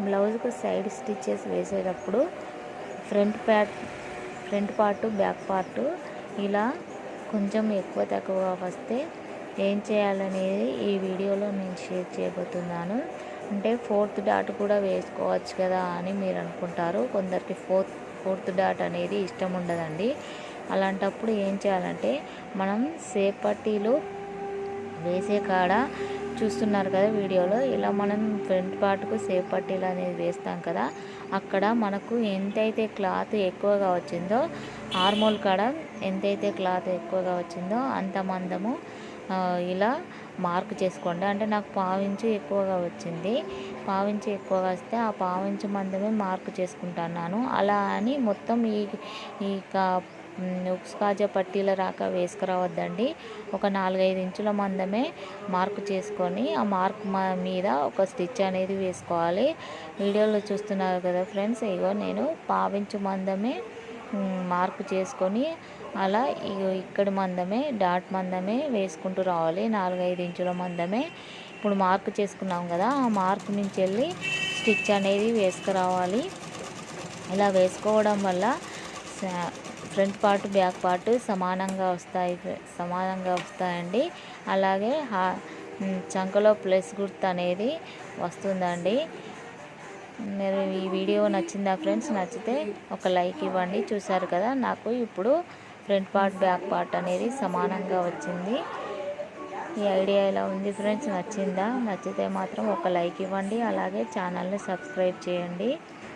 బ్లౌజ్కు side stitches వేసేటప్పుడు front part back part ఇలా కొంచెం ఎక్కువ తక్కువ వస్తే ఏం చేయాలనేది ఈ వీడియోలో నేను షేర్ చేయబోతున్నాను. అంటే ఫోర్త్ డాట్ కూడా వేసుకోవచ్చు కదా అని మీరు అనుకుంటారు. కొందరికి ఫోర్త్ డాట్ అనేది ఇష్టం ఉండదండి. అలాంటప్పుడు ఏం చేయాలంటే మనం సేప్ పట్టీలు వేసే కాడ చూస్తున్నారు కదా వీడియోలో, ఇలా మనం ఫ్రంట్ పార్ట్కు సేప్ పట్టీలు అనేది వేస్తాం కదా, అక్కడ మనకు ఎంతైతే క్లాత్ ఎక్కువగా వచ్చిందో ఆర్మోల్ కాడ ఎంతైతే క్లాత్ ఎక్కువగా వచ్చిందో అంత మందము ఇలా మార్క్ చేసుకోండి. అంటే నాకు పావించు ఎక్కువగా వచ్చింది. పావించు ఎక్కువగా వస్తే ఆ పావించు మందమే మార్క్ చేసుకుంటున్నాను. అలా అని మొత్తం ఈ ఉక్స్ కాజా పట్టీల రాక వేసుకురావద్దండి. ఒక 4-5 ఇంచుల మందమే మార్క్ చేసుకొని ఆ మార్క్ మీద ఒక స్టిచ్ అనేది వేసుకోవాలి. వీడియోలో చూస్తున్నారు కదా ఫ్రెండ్స్, ఇగో నేను పావించు మందమే మార్క్ చేసుకొని అలా ఇక్కడ మందమే డాట్ మందమే వేసుకుంటూ రావాలి. 4-5 ఇంచుల మందమే ఇప్పుడు మార్క్ చేసుకున్నాం కదా, ఆ మార్క్ నుంచి వెళ్ళి స్టిచ్ అనేది వేసుకురావాలి. ఇలా వేసుకోవడం వల్ల ఫ్రంట్ పార్ట్ బ్యాక్ పార్ట్ సమానంగా వస్తాయండి. అలాగే చంకలో ప్లస్ గుర్తు అనేది వస్తుందండి. మీరు ఈ వీడియో నచ్చిందా ఫ్రెండ్స్? నచ్చితే ఒక లైక్ ఇవ్వండి. చూసారు కదా, నాకు ఇప్పుడు ఫ్రంట్ పార్ట్ బ్యాక్ పార్ట్ అనేది సమానంగా వచ్చింది. ఈ ఐడియా ఎలా ఉంది ఫ్రెండ్స్? నచ్చిందా? నచ్చితే మాత్రం ఒక లైక్ ఇవ్వండి. అలాగే ఛానల్ని సబ్స్క్రైబ్ చేయండి.